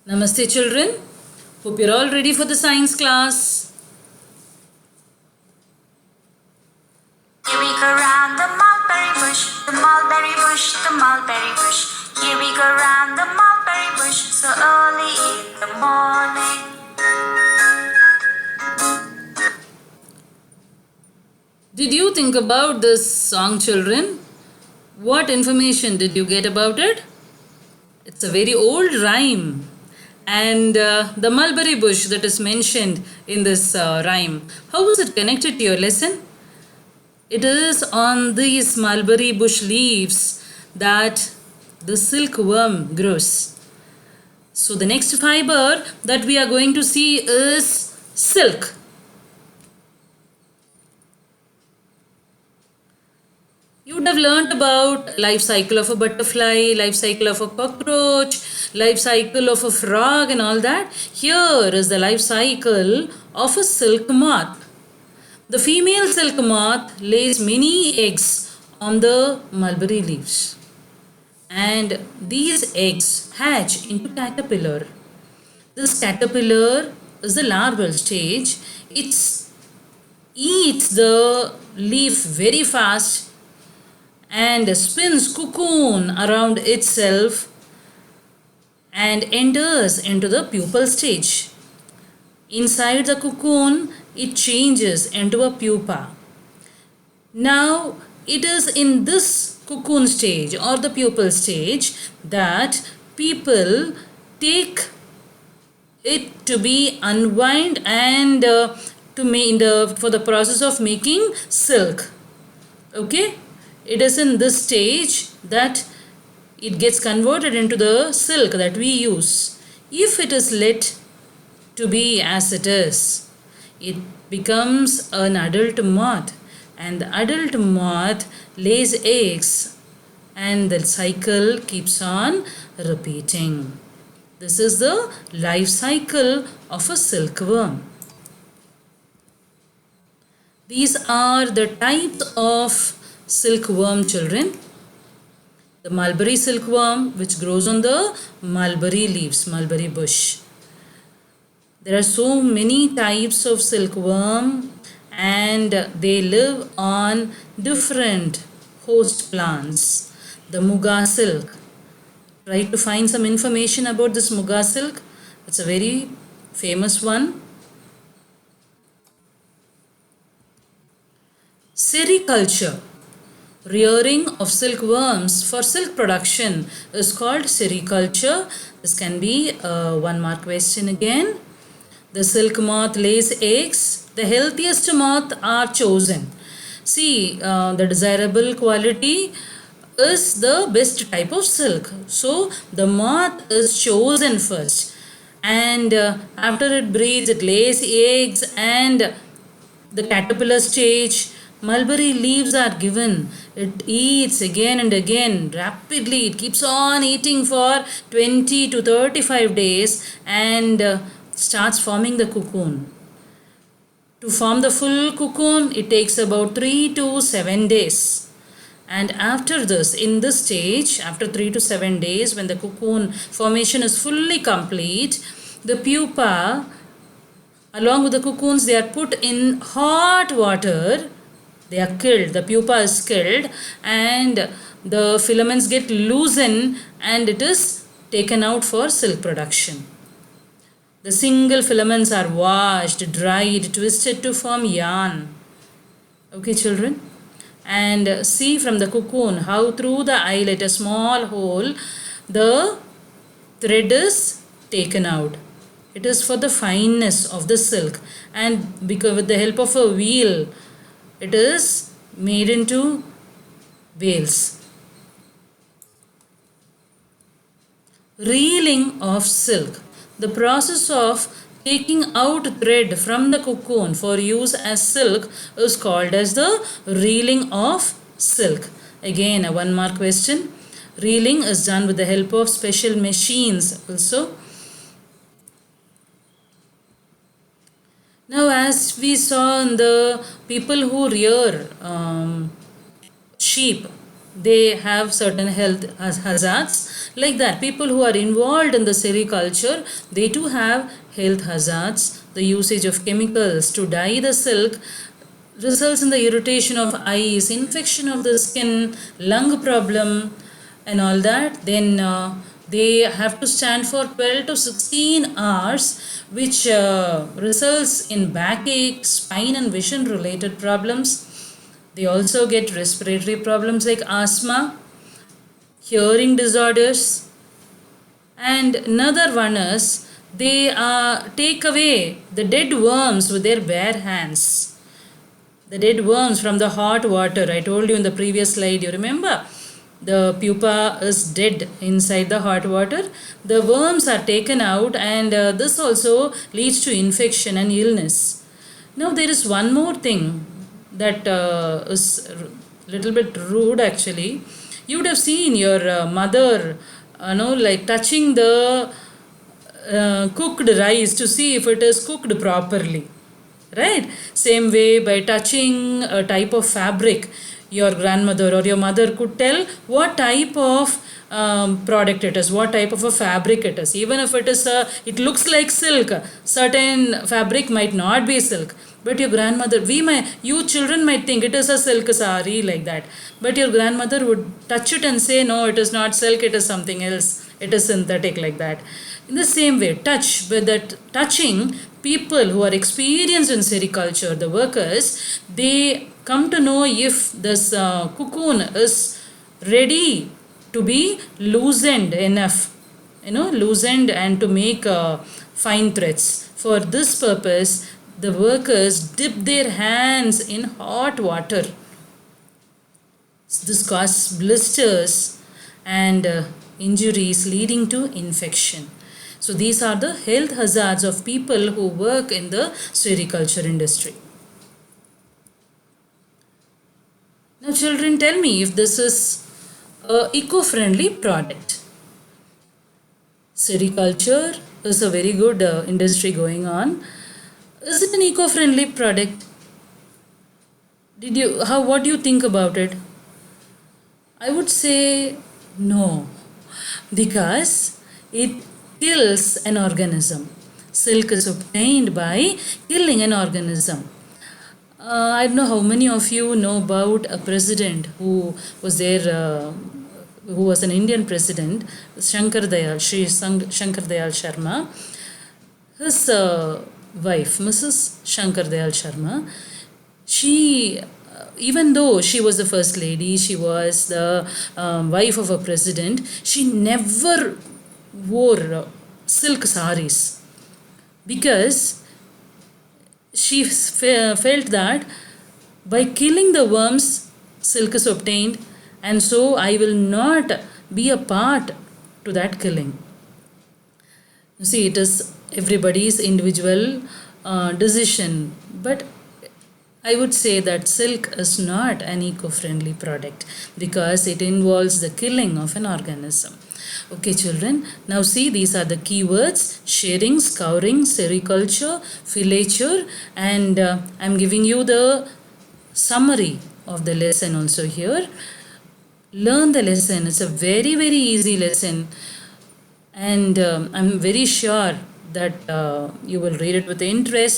Namaste children. Hope you're all ready for the science class. Here we go round the mulberry bush, the mulberry bush, the mulberry bush. Here we go round the mulberry bush, so early in the morning. Did you think about this song, children? What information did you get about it? It's a very old rhyme. And the mulberry bush that is mentioned in this rhyme, how was it connected to your lesson? It is on these mulberry bush leaves that the silkworm grows. So the next fiber that we are going to see is silk. You would have learnt about life cycle of a butterfly, life cycle of a cockroach, life cycle of a frog and all that. Here is the life cycle of a silk moth. The female silk moth lays many eggs on the mulberry leaves. And these eggs hatch into caterpillar. This caterpillar is the larval stage. It eats the leaf very fast and spins cocoon around itself and enters into the pupal stage. Inside the cocoon, it changes into a pupa. Now, it is in this cocoon stage or the pupal stage that people take it to be unwind and for the process of making silk. Okay? It is in this stage that it gets converted into the silk that we use. If it is let to be as it is, it becomes an adult moth, and the adult moth lays eggs and the cycle keeps on repeating. This is the life cycle of a silkworm. These are the types of silkworm, children. The mulberry silkworm, which grows on the mulberry leaves, mulberry bush. There are so many types of silkworm and they live on different host plants. The muga silk. Try to find some information about this muga silk. It's a very famous one. Sericulture. Rearing of silkworms for silk production is called sericulture. This can be a 1 mark question again. The silk moth lays eggs. The healthiest moth are chosen. See, the desirable quality is the best type of silk. So, the moth is chosen first. And after it breeds, it lays eggs and the caterpillar stage. Mulberry leaves are given. It eats again and again rapidly. It keeps on eating for 20 to 35 days and starts forming the cocoon. To form the full cocoon, it takes about 3 to 7 days. And after this, in this stage, after 3 to 7 days, when the cocoon formation is fully complete, the pupa, along with the cocoons, they are put in hot water. They are killed. The pupa is killed and the filaments get loosened and it is taken out for silk production. The single filaments are washed, dried, twisted to form yarn. Okay, children? And see from the cocoon how through the eyelet, a small hole, the thread is taken out. It is for the fineness of the silk, and because with the help of a wheel, it is made into bales. Reeling of silk. The process of taking out thread from the cocoon for use as silk is called as the reeling of silk. Again, a 1 mark question. Reeling is done with the help of special machines also. Now, as we saw in the people who rear sheep, they have certain health hazards. Like that, people who are involved in the sericulture, they too have health hazards. The usage of chemicals to dye the silk results in the irritation of eyes, infection of the skin, lung problem, and all that. Then they have to stand for 12 to 16 hours, which results in backache, spine, and vision related problems. They also get respiratory problems like asthma, hearing disorders, and another one is they take away the dead worms with their bare hands. The dead worms from the hot water. I told you in the previous slide, you remember? The pupa is dead inside the hot water. The worms are taken out, and this also leads to infection and illness. Now, there is one more thing that is a little bit rude actually. You would have seen your mother, like touching the cooked rice to see if it is cooked properly, right? Same way, by touching a type of fabric, your grandmother or your mother could tell what type of product it is, what type of a fabric it is. Even if it looks like silk, certain fabric might not be silk, but your grandmother, you children might think it is a silk sari, like that, but your grandmother would touch it and say, no, it is not silk, it is something else, it is synthetic, like that. In the same way, touching, people who are experienced in sericulture, the workers, they come to know if this cocoon is ready to be loosened enough, loosened and to make fine threads. For this purpose, the workers dip their hands in hot water. This causes blisters and injuries leading to infection. So these are the health hazards of people who work in the sericulture industry. Now children, tell me if this is an eco-friendly product. Sericulture is a very good industry going on. Is it an eco-friendly product? What do you think about it? I would say no, because it kills an organism. Silk is obtained by killing an organism. I don't know how many of you know about a president who was there, who was an Indian president, Shankar Dayal Sharma. His wife, Mrs. Shankar Dayal Sharma, she, even though she was the first lady, she was the wife of a president, she never wore silk saris, because she felt that by killing the worms, silk is obtained, and so I will not be a part to that killing. You see, it is everybody's individual decision, but I would say that silk is not an eco-friendly product because it involves the killing of an organism. Okay, children, now see, these are the keywords: shearing, scouring, sericulture, filature, and I'm giving you the summary of the lesson also here. Learn the lesson. It's a very, very easy lesson, and I'm very sure that you will read it with interest.